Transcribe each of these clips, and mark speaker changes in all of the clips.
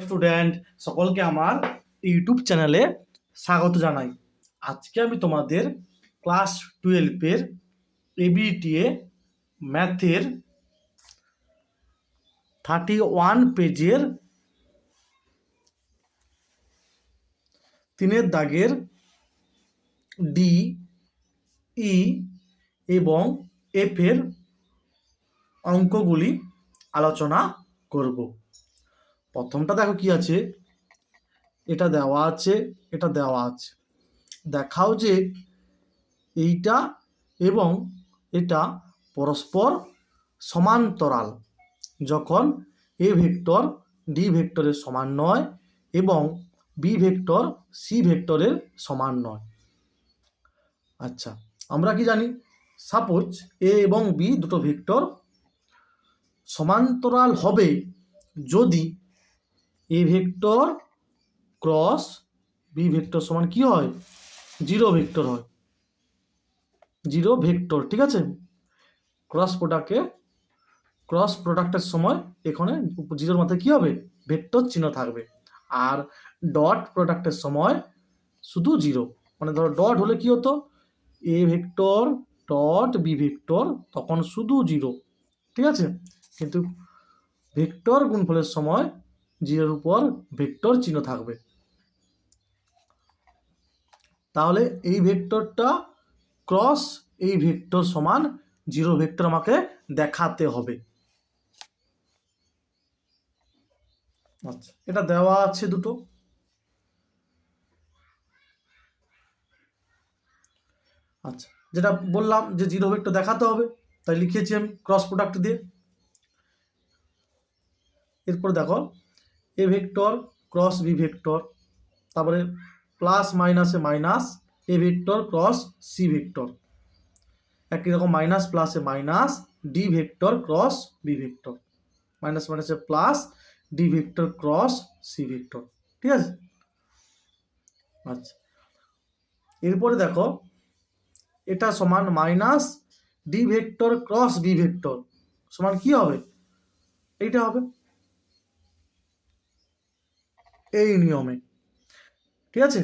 Speaker 1: Student সকলকে আমার YouTube চ্যানেলে স্বাগত জানাই। আজকে আমি তোমাদের ক্লাস 12-এর এবিটিএ ম্যাথের 31 পেজের 3 দাগের ডি, ই এবং এফের অঙ্কগুলি আলোচনা করব। প্রথমটা দেখো কি আছে, এটা দেওয়া আছে, এটা দেওয়া আছে। দেখাও যে এইটা এবং এটা পরস্পর সমান্তরাল যখন এ ভেক্টর ডি ভেক্টরের সমান নয় এবং বি ভেক্টর সি ভেক্টরের সমান নয়। আচ্ছা, আমরা কি জানি, সাপোজ এ এবং বি দুটো ভেক্টর সমান্তরাল হবে যদি A vector cross B vector সমান কি হয়, জিরো ভেক্টর হয়, জিরো ভেক্টর। ঠিক আছে, ক্রস প্রোডাক্টের সময় এখানে জিরোর মাথায় কি হবে, ভেক্টর চিহ্ন থাকবে। আর ডট প্রোডাক্টের সময় শুধু জিরো, মানে ধরো ডট হলে কি হতো, A vector dot B vector, তখন শুধু জিরো। ঠিক আছে, কিন্তু ভেক্টর গুণফলের সময় জিরোর উপর ভেক্টর চিহ্ন থাকবে। তাহলে এই ভেক্টরটা ক্রস এই ভেক্টর সমান জিরো ভেক্টর আমাকে দেখাতে হবে। আচ্ছা, এটা দেওয়া আছে দুটো। আচ্ছা, যেটা বললাম যে জিরো ভেক্টর দেখাতে হবে, তাই লিখেছি আমি ক্রস প্রোডাক্ট দিয়ে। এরপর দেখো A vector cross B vector, তারপরে প্লাস মাইনাসে minus A vector cross C vector, একই রকম মাইনাস প্লাসে minus D vector cross B vector, minus মাইনাসে plus D vector cross C vector. ঠিক আছে। আচ্ছা, এরপরে দেখো এটা সমান minus D vector cross B vector সমান কি হবে, এইটা হবে এই নিয়মে। ঠিক আছে,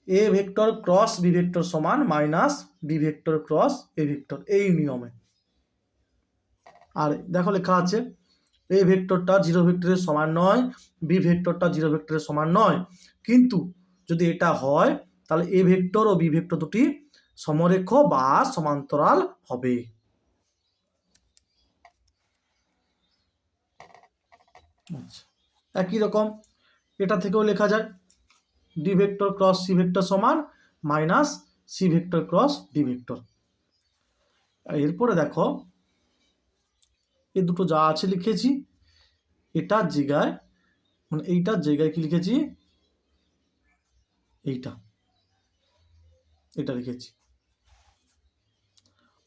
Speaker 1: A vector cross B vector সমান minus B vector cross A vector, এই নিয়মে। আর দেখো লেখা আছে এ ভেক্টরটা জিরো ভেক্টরের সমান নয়, বি ভেক্টরটা জিরো ভেক্টরের সমান নয়, কিন্তু যদি এটা হয় তাহলে এ ভেক্টর ও বি ভেক্টর দুটি সমরেখ বা সমান্তরাল হবে। আচ্ছা, একই রকম এটা থেকেও লেখা যায় D vector cross C vector সমান minus C vector cross D vector. এরপরে দেখো এই দুটো যা আছে লিখেছি, এটার জায়গায় মানে এইটার জায়গায় কি লিখেছি, এটা লিখেছি,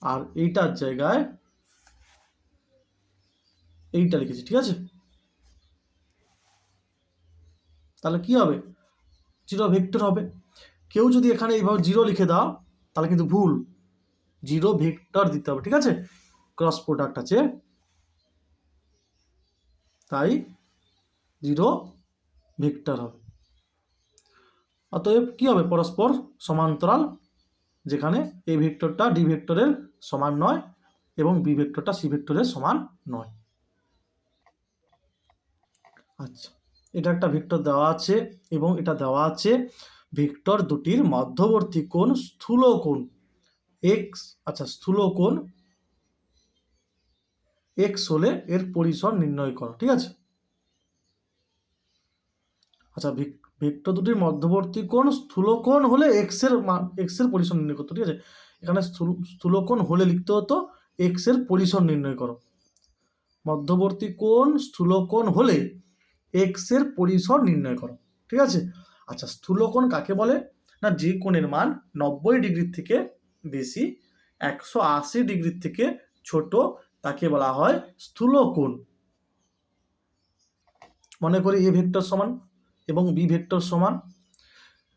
Speaker 1: আর এইটার জায়গায় এইটা লিখেছি। ঠিক আছে, তাহলে কি হবে, জিরো ভেক্টর হবে। কেউ যদি এখানে এইভাবে জিরো লিখে দাও তাহলে কিন্তু ভুল, জিরো ভেক্টর দিতে হবে। ঠিক আছে, ক্রস প্রোডাক্ট আছে তাই জিরো ভেক্টর হবে। অতএব কি হবে, পরস্পর সমান্তরাল, যেখানে এ ভেক্টরটা ডি ভেক্টরের সমান নয় এবং বি ভেক্টরটা সি ভেক্টরের সমান নয়। আচ্ছা, এটা একটা ভেক্টর দেওয়া আছে এবং এটা দেওয়া আছে ভেক্টর দুটির মধ্যবর্তী কোণ স্থূল কোণ এক্স। আচ্ছা, স্থূল কোণ এক্স হলে এর পরিসর নির্ণয় করো। ঠিক আছে। আচ্ছা, ভেক্টর দুটির মধ্যবর্তী কোণ স্থূল কোণ হলে এক্স এর পরিসর নির্ণয় করতো। ঠিক আছে, এখানে স্থূল কোণ হলে লিখতে হতো এক্স এর পরিসর নির্ণয় করো। মধ্যবর্তী কোণ স্থূল কোণ হলে এক্স এর পরিসর নির্ণয় করো। ঠিক আছে। আচ্ছা, স্থূল কোণ কাকে বলে না, যে কোণের মান 90 ডিগ্রির থেকে বেশি 180 ডিগ্রির থেকে ছোট তাকে বলা হয় স্থূল কোণ। মনে করি এ ভেক্টর সমান এবং বি ভেক্টর সমান।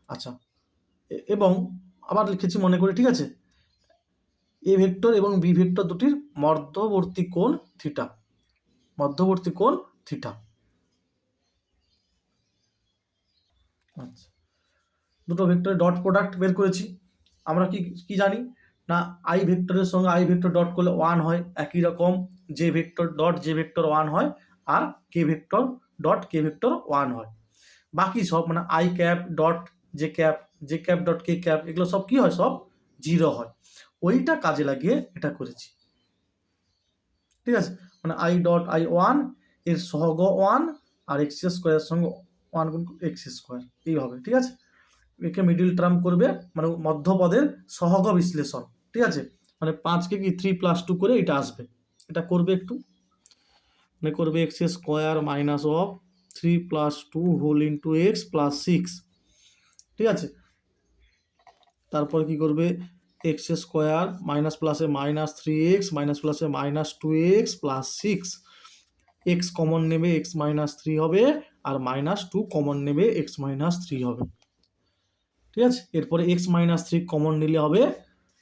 Speaker 1: আচ্ছা, এবং আবার লিখেছি মনে করি। ঠিক আছে, এ ভেক্টর এবং বি ভেক্টর দুটির মধ্যবর্তী কোণ থিটা, মধ্যবর্তী কোণ থিটা। আচ্ছা, দুটো ভেক্টরের ডট প্রোডাক্ট বের করেছি। আমরা কি কি জানি না, আই ভেক্টরের সঙ্গে আই ভেক্টর ডট করলে 1 হয়, একই রকম J vector dot J vector 1 হয়, আর কে ভেক্টর ডট কে ভেক্টর 1 হয়। বাকি সব মানে I cap dot J cap dot K cap এগুলো সব কি হয়, সব 0 হয়। ওইটা কাজে লাগিয়ে এটা করেছি, ঠিক আছে। মানে আই ডট আই 1 এর সহগ 1 আর এক্স স্কোয়ারের সঙ্গে 1 গুণ এক্স স্কোয়ার, এইভাবে, ঠিক আছে। একে মিডিল টার্ম করবে, মানে মধ্যপদের সহগ বিশ্লেষণ, ঠিক আছে। মানে 5কে কি 3+2 করে এটা আসবে, এটা করবে একটু, মানে করবে x square minus of 3+2 whole into x plus 6, ঠিক আছে। তারপরে কি করবে, এক্স স্কোয়ার মাইনাস প্লাসে মাইনাস 3x মাইনাস প্লাসে minus 2x plus 6, x common নেবে এক্স মাইনাস 3 হবে, আর মাইনাস 2 কমন নেবে এক্স মাইনাস 3 হবে, ঠিক আছে। এরপরে এক্স মাইনাস 3 কমন নিলে হবে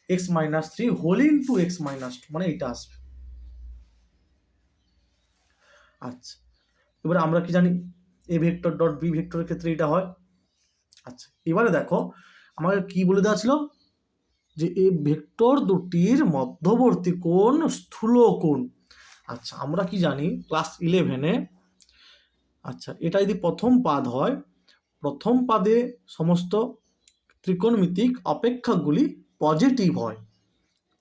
Speaker 1: x minus 3 whole into x minus 2, মানে এটা আসবে। আচ্ছা, এবারে আমরা কি জানি, এ ভেক্টর ডট বি ভেক্টরের ক্ষেত্রে এটা হয়। আচ্ছা, এবারে দেখো আমাকে কি বলে দেওয়া ছিল, যে এই ভেক্টর দুটির মধ্যবর্তী কোণ স্থূল কোণ। আচ্ছা, আমরা কি জানি ক্লাস 11-এ, আচ্ছা, এটা যদি প্রথম পাদ হয়, প্রথম পাদে সমস্ত ত্রিকোণমিতিক অপেক্ষকগুলি পজিটিভ হয়।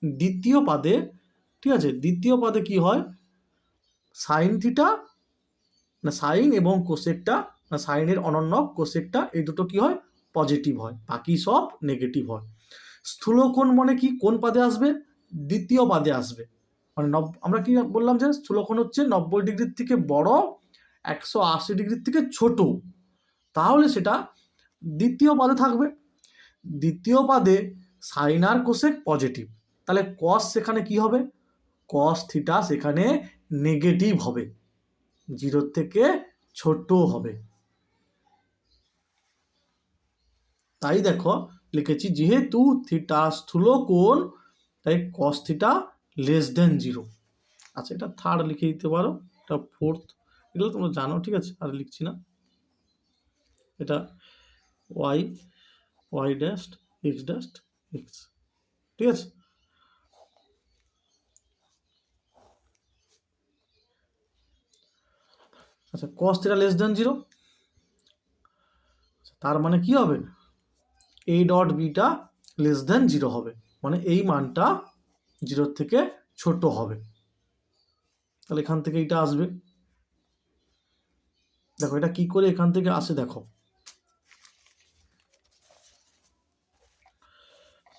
Speaker 1: দ্বিতীয় পাদে, ঠিক আছে, দ্বিতীয় পাদে কি হয়, সাইন থিটা না সাইন এবং কোসেকটা না সাইনের অনন্যক কোসেকটা এই দুটো কি হয়, পজিটিভ হয়, বাকি সব নেগেটিভ হয়। স্থূলকোণ মানে কি, কোন পাদে আসবে, দ্বিতীয় পাদে আসবে। মানে আমরা কি বললাম যে স্থূলকোণ হচ্ছে 90 ডিগ্রির থেকে বড়, 180 ডিগ্রির থেকে ছোট, তাহলে সেটা দ্বিতীয় পাদে থাকবে। দ্বিতীয় পাদে সাইন আর কোসেক পজিটিভ, তাহলে কস সেখানে কি হবে, কস থিটা সেখানে নেগেটিভ হবে, 0 থেকে ছোট হবে। তাই দেখো লিখেছি, যেহেতু থিটা স্থূল কোণ তাই কস থিটা লেস দেন 0। আচ্ছা, এটা থার্ড লিখে দিতে পারো, এটা ফোর্থ, এগুলো তোমরা জানো, ঠিক আছে, আর লিখছি না। এটা ওয়াই ড্যাশ এক্স, ঠিক আছে। আচ্ছা, কস থিটা লেস দেন 0, তার মানে কি হবে, A dot beta less than 0 হবে, মানে এই মানটা 0 থেকে ছোট হবে। তাহলে এখান থেকে এটা আসবে, দেখো এটা কি করে এখান থেকে আসে, দেখো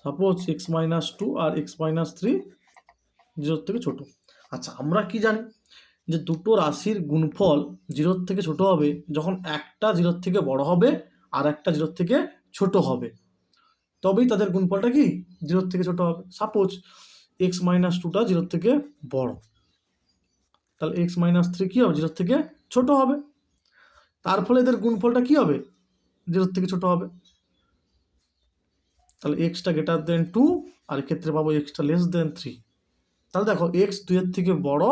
Speaker 1: সাপোজ এক্স মাইনাস 2 আর এক্স মাইনাস 3 0 থেকে ছোট। আচ্ছা, আমরা কি জানি যে দুটো রাশির গুণফল 0 থেকে ছোট হবে যখন একটা 0 থেকে বড় হবে আর একটা 0 থেকে ছোট হবে, তবেই তাদের গুণফলটা কি 0 থেকে ছোট হবে। সাপোজ এক্স মাইনাস 2টা 0 থেকে বড়, তাহলে এক্স মাইনাস 3 কি হবে, 0 থেকে ছোট হবে, তার ফলে এদের গুণফলটা কি হবে, 0 থেকে ছোট হবে। তাহলে এক্সটা গ্রেটার দেন 2, আর এক্ষেত্রে পাবো এক্সটা লেস দেন 3। তাহলে দেখো এক্স 2-এর থেকে বড়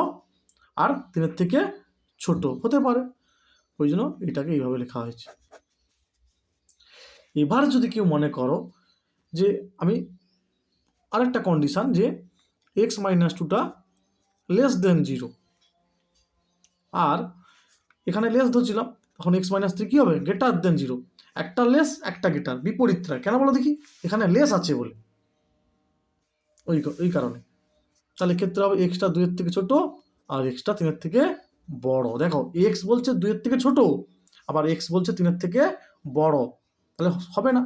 Speaker 1: আর 3-এর থেকে ছোট হতে পারে, ওই জন্য এটাকে এইভাবে লেখা হয়েছে। এবার যদি কেউ মনে করো যে আমি আরেকটা কন্ডিশন, যে এক্স মাইনাস 2টা লেস দেন 0, আর এখানে লেস ধরছিলাম, তখন এক্স মাইনাস 3 কী হবে, গ্রেটার দেন 0, একটা লেস একটা গ্রেটার, বিপরীতটা কেন বলো দেখি, এখানে লেস আছে বলে, ওই কারণে। তাহলে ক্ষেত্রে হবে এক্সটা 2-এর থেকে ছোট আর এক্সটা 3-এর থেকে বড়। দেখো এক্স বলছে 2-এর থেকে ছোট, আবার এক্স বলছে 3-এর থেকে বড়, তাহলে হবে না।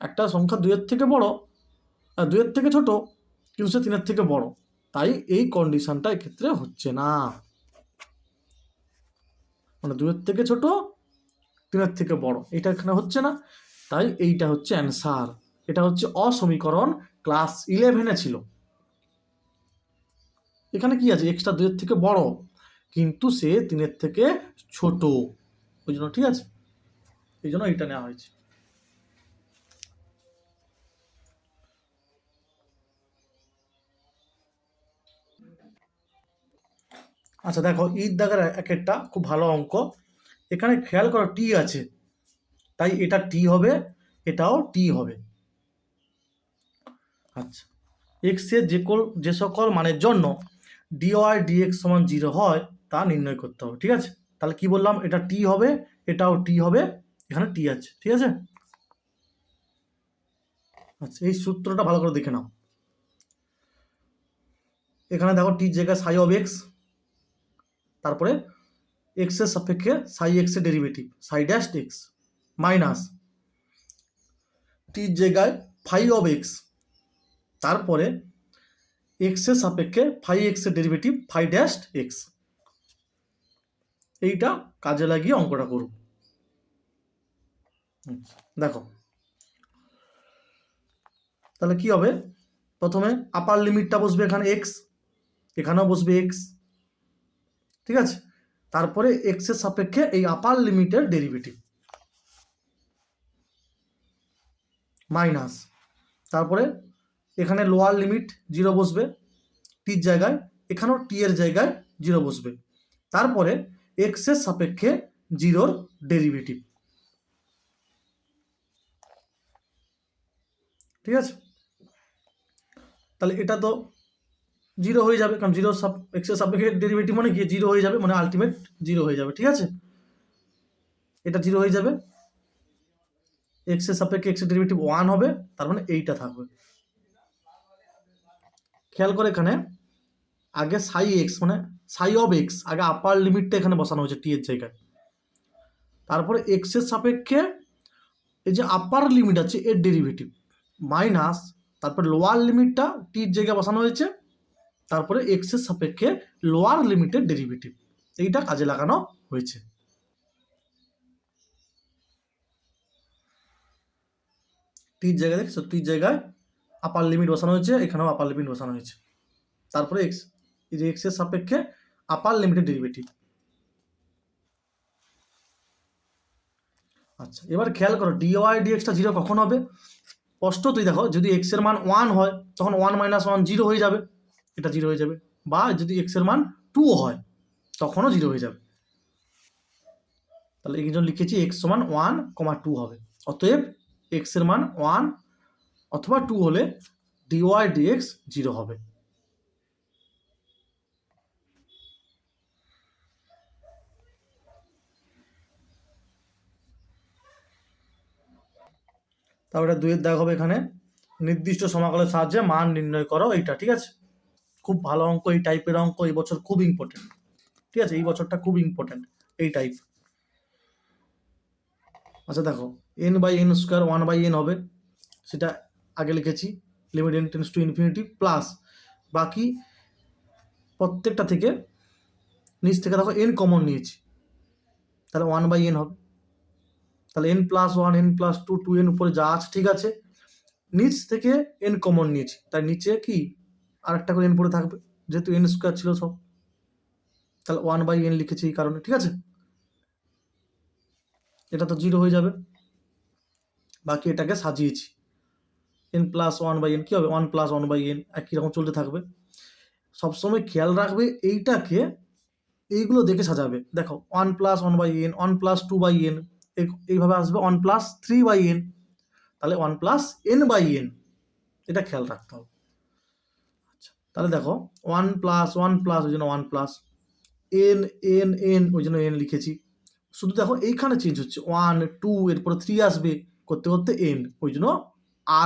Speaker 1: একটা সংখ্যা 2-এর থেকে বড়, 2-এর থেকে ছোট, কিন্তু সে 3-এর থেকে বড়, তাই এই কন্ডিশনটা এক্ষেত্রে হচ্ছে না, মানে 2-এর থেকে ছোট 3-এর থেকে বড়, এটা এখানে হচ্ছে না, তাই এইটা হচ্ছে অ্যান্সার। এটা হচ্ছে অসমীকরণ, ক্লাস 11-এ ছিল। এখানে কি আছে, এক্সটা 2-এর থেকে বড় কিন্তু সে 3-এর থেকে ছোট, ওই জন্য, ঠিক আছে, এই জন্য এটা নেওয়া হয়েছে। আচ্ছা দেখো ঈদ দাগের এক একটা খুব ভালো অঙ্ক, এখানে খেয়াল করো টি আছে, তাই এটা টি হবে, এটাও টি হবে। আচ্ছা, এক্সের যে সকল মানের জন্য ডিওয়াই ডিএক্স সমান 0 হয় তা নির্ণয় করতে হবে। ঠিক আছে, তাহলে কি বললাম, এটা টি হবে, এটাও টি হবে, এখানে টি আছে। ঠিক আছে, আচ্ছা এই সূত্রটা ভালো করে দেখে নাও। এখানে দেখো টির জায়গায় সাই অফ এক্স, তারপরে এক্স এর সাপেক্ষে সাই এক্স এর ডেরিভেটিভ সাই ড্যাশ এক্স, মাইনাস টির জায়গায় ফাই অফ এক্স, তারপরে এক্স এর সাপেক্ষে ফাই এক্স এর ডেরিভেটিভ ফাই ড্যাশ এক্স। এইটা কাজে লাগিয়ে অঙ্কটা করব। দেখো তাহলে কি হবে, প্রথমে আপার লিমিটটা বসবে এখানে এক্স, এখানেও বসবে এক্স। ঠিক আছে, তারপরে এক্স এর সাপেক্ষে এই আপার লিমিটের ডেরিভেটিভ মাইনাস, তারপরে এখানে লোয়ার লিমিট 0 বসবে টির জায়গায়, এখানেও টি এর জায়গায় 0 বসবে, তারপরে এক্স এর সাপেক্ষে 0-র ডেরিভেটিভ। ঠিক আছে, তাহলে এটা তো 0 হয়ে যাবে, কারণ 0 এক্স এর সাপেক্ষে ডেরিভেটিভ মানে কি 0 হয়ে যাবে, মানে আলটিমেট 0 হয়ে যাবে। ঠিক আছে, এটা 0 হয়ে যাবে, এক্স এর সাপেক্ষে এক্স এর ডেরিভেটিভ 1 হবে, তার মানে এইটা থাকবে। খেয়াল করে এখানে আগে সাই এক্স মানে সাই অফ এক্স, আগে আপার লিমিটটা এখানে বসানো হয়েছে টি এর জায়গায়, তারপরে এক্স এর সাপেক্ষে এই যে আপার লিমিট আছে এর ডেরিভেটিভ মাইনাস, তারপরে লোয়ার লিমিটটা টির জায়গায় বসানো হয়েছে, তারপরে এক্স এর সাপেক্ষে লোয়ার লিমিটের ডেরিভেটিভ, এইটা কাজে লাগানো হয়েছে। টির জায়গায় দেখছো, টির জায়গায় আপার লিমিট বসানো হয়েছে, এখানেও আপার লিমিট বসানো হয়েছে, তারপরে এক্স, এই যে এক্স এর সাপেক্ষে আপার লিমিটের ডেরিভেটিভ। আচ্ছা, এবার খেয়াল করো ডিওয়াই ডিএক্সটা 0 কখন হবে, স্পষ্টতই দেখো, যদি এক্স এর মান 1 হয় তখন 1 - 1 0 হয়ে যাবে, এটা 0 হয়ে যাবে, বা যদি এক্স এর মান 2 হয় তখনও 0 হয়ে যাবে। তাহলে এই জন্য লিখেছি এক্স সমান 1, 2 হবে, অতএব এক্স এর মান 1 অথবা 2 হলে ডিওয়াই ডিএক্স 0 হবে। তারপরে 2 এর দাগ হবে এখানে, নির্দিষ্ট সমাকলের সাহায্যে মান নির্ণয় করো, এইটা। ঠিক আছে, খুব ভালো অঙ্ক, এই টাইপের অঙ্ক এই বছর খুব ইম্পর্টেন্ট। ঠিক আছে, এই বছরটা খুব ইম্পর্টেন্ট এই টাইপ। আচ্ছা দেখো, n/n² 1/n হবে, সেটা আগে লিখেছি, limit n tends to infinity, plus বাকি প্রত্যেকটা থেকে নিচ থেকে দেখো n কমন নিয়েছি, তাহলে 1/n হবে, তাহলে n+1 n+2 2n উপরে যা আছে ঠিক আছে, নিচ থেকে n কমন নিয়েছি, তাই নিচে কি আরেকটা করে n পড়ে থাকবে, যেহেতু n² ছিল সব, তাহলে 1/n লিখেছি এই কারণে। ঠিক আছে, এটা তো 0 হয়ে যাবে, বাকি এটাকে সাজিয়েছি, n+1/n কি হবে 1+1/n, একই রকম চলতে থাকবে। সবসময় খেয়াল রাখবে এইটাকে, এইগুলো দেখে সাজাবে, দেখো 1+1/n 1+2/n, এইভাবে আসবে 1+3/n, তাহলে 1+n/n, এটা খেয়াল রাখতে হবে। আচ্ছা, তাহলে দেখো 1+1+, ওই জন্য 1+, n ওই জন্য n লিখেছি, শুধু দেখো এইখানে চেঞ্জ হচ্ছে 1 2, এরপরে 3 আসবে, করতে করতে n, ওই জন্য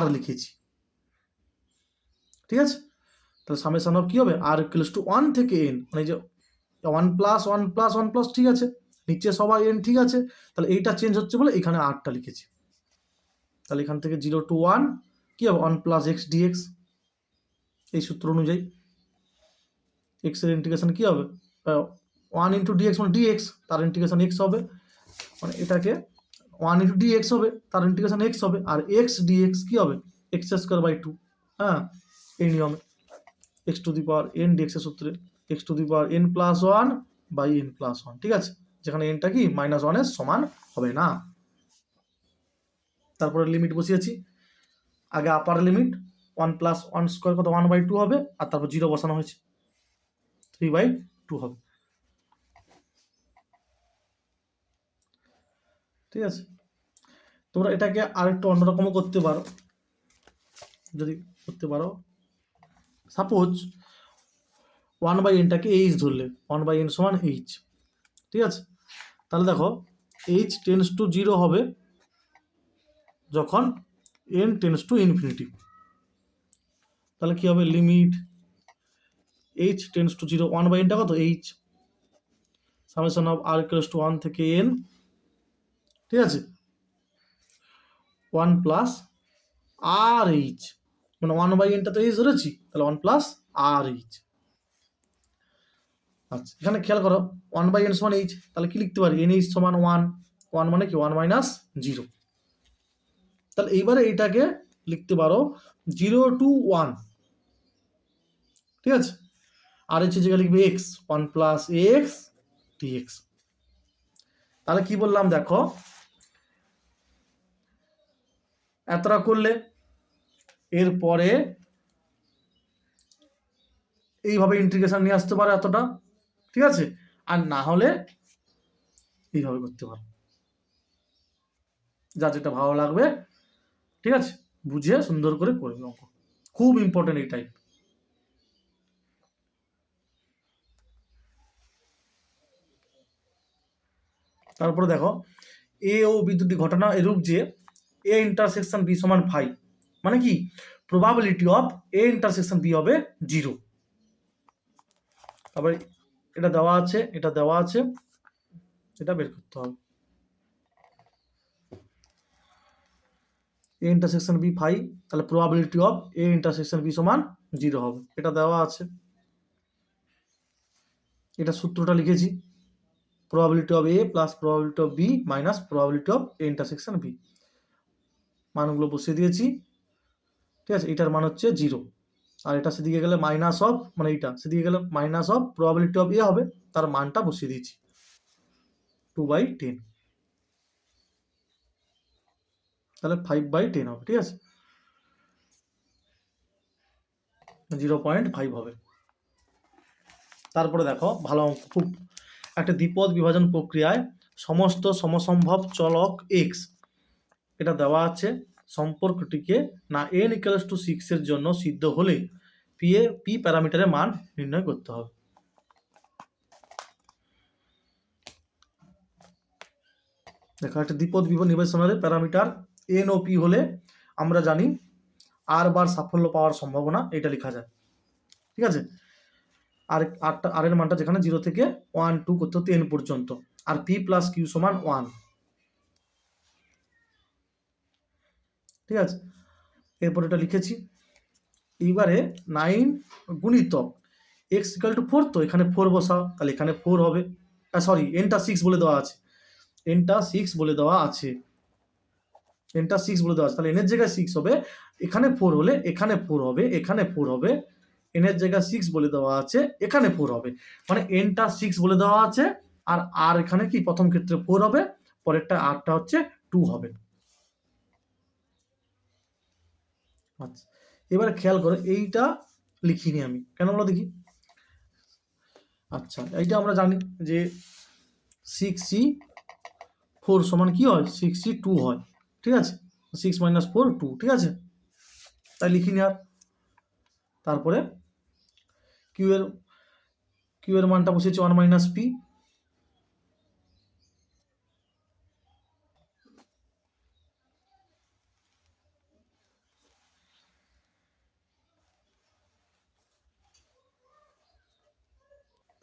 Speaker 1: r লিখেছি। ঠিক আছে, তাহলে সামেশন অফ কি হবে r = 1 থেকে n, মানে যে 1+1+1+, ঠিক আছে, নিচে সবাই n ঠিক আছে, তাহলে এইটা চেঞ্জ হচ্ছে বলে এখানে rটা লিখেছি। তাহলে এখান থেকে 0 to 1 কি হবে 1+x dx, এই সূত্র অনুযায়ী x এর ইন্টিগ্রেশন কি হবে 1 × dx মানে dx, তার ইন্টিগ্রেশন x হবে, মানে এটাকে 1 × dx হবে, তার ইন্টিগ্রেশন x হবে, আর x dx কি হবে x²/2, হ্যাঁ এই নিয়মে x⁴n dx এর সূত্রে x⁴n+1/n+1, ঠিক আছে, যেখানে nটা কি -1 এর সমান হবে না। তারপরে লিমিট বসিয়েছি, আগে আপার লিমিট 1+1² কত 1/2 হবে, আর তারপর 0 বসানো হয়েছে 3/2 হবে। ঠিক আছে, তোমরা এটাকে আরেকটু অন্যরকমও করতে পারো, যদি করতে পারো সাপোজ 1/n-টাকে এইচ ধরলে, 1/n সমান এইচ, ঠিক আছে? তাহলে দেখো এইচ টেন্স টু 0 হবে যখন n টেন্স টু ইনফিনিটি। তাহলে কি হবে, লিমিট এইচ টেন্স টু 0, 1/n-টা কত H, summation of r equals to 1 থেকে n, ঠিক আছে, 1 প্লাস আর এইচ, মানে 1/n-টা তো এইচ ধরেছি, তাহলে 1 প্লাস আর এইচ। আচ্ছা, এখানে খেয়াল করো 1/n সমান এইচ, তাহলে কি লিখতে পারি, NH সমান 1, 1 মানে কি 1 মাইনাস 0। তাহলে এইবারে এইটাকে লিখতে পারো 0 to 1, ঠিক আছে? আর এইচ জায়গায় লিখবে x, 1 প্লাস x dx। তাহলে কি বললাম দেখো, এতটা করলে এরপরে এইভাবে ইন্টিগ্রেশন নিয়ে আসতে পারো এতটা, ঠিক আছে? আর না হলে এইভাবে করতে পারো, যা যেটা ভালো লাগবে, ঠিক আছে? বুঝে সুন্দর করে করবে অঙ্ক, খুব ইম্পর্টেন্ট এই টাইপ। তারপরে দেখো এ ও বি দুটি ঘটনা এরূপ যে এ ইন্টারসেকশন বি সমান 5, মানে কি probability of A intersection B হবে 0। তারপরে এটা দেওয়া আছে, এটা দেওয়া আছে, এটা বের করতে হবে। এ ইন্টারসেকশন বি 5, তাহলে probability of A intersection B সমান 0 হবে, এটা দেওয়া আছে। এটা সূত্রটা লিখেছি, probability of A plus probability of B minus probability of A intersection B, মানগুলো বসিয়ে দিয়েছি, ঠিক আছে? এটার মান হচ্ছে 0, আর এটা সেদিকে গেলে মাইনাস অফ, মানে এইটা সেদিকে গেলে মাইনাস অফ প্রবাবিলিটি অফ এ হবে, তার মানটা বসিয়ে দিয়েছি 2/10, তাহলে 5/10 হবে, ঠিক আছে, 0.5 হবে। তারপরে দেখো ভালো অঙ্ক, খুব একটা দ্বিপদ বিভাজন প্রক্রিয়ায় সমস্ত সমসম্ভব চলক x, এটা দেওয়া আছে, সম্পর্কটিকে না n = 6 এর জন্য সিদ্ধ হলে পি প্যারামিটারের মান নির্ণয় করতে হবে। দেখো একটা দ্বিপদ নির্বাচনের প্যারামিটার n ও p হলে আমরা জানি r বার সাফল্য পাওয়ার সম্ভাবনা, এটা লেখা যায়, ঠিক আছে? আর এর মানটা যেখানে 0 থেকে 1 2 করতে হতে n পর্যন্ত, আর p প্লাস q সমান 1, ঠিক আছে? এরপর এটা লিখেছি। এইবারে 9 গুণিতক x = 4, তো এখানে 4 বসাও, তাহলে এখানে 4 হবে, সরি nটা 6 বলে দেওয়া আছে, nটা 6 বলে দেওয়া আছে, nটা 6 বলে দেওয়া আছে, তাহলে n এর জায়গায় 6 হবে, এখানে 4 হলে এখানে 4 হবে, এখানে 4 হবে, n এর জায়গায় 6 বলে দেওয়া আছে, এখানে 4 হবে, মানে nটা 6 বলে দেওয়া আছে, আর এখানে কি প্রথম ক্ষেত্রে 4 হবে, পরেরটা rটা হচ্ছে 2 হবে। আচ্ছা, এবারে খেয়াল করে এইটা লিখিনি আমি, কেন বলো দেখি। আচ্ছা, এইটা আমরা জানি যে 6c4 সমান কি হয়, 6c2 হয়, ঠিক আছে? 6 - 4 2, ঠিক আছে, তাই লিখিনি আর। তারপরে কিউ এর মানটা বসেছে 1 - p,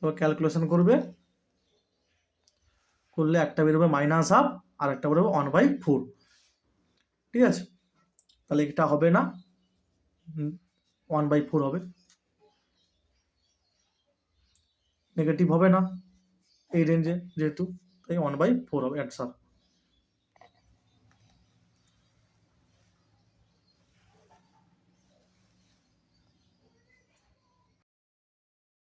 Speaker 1: তো ক্যালকুলেশন করলে একটা বেরোবে -1/2 আর একটা বেরোবে 1/4, ঠিক আছে? তাহলে এটা হবে না, 1/4 হবে, নেগেটিভ হবে না এই রেঞ্জে যেহেতু, তাই 1/4 হবে অ্যান্সার।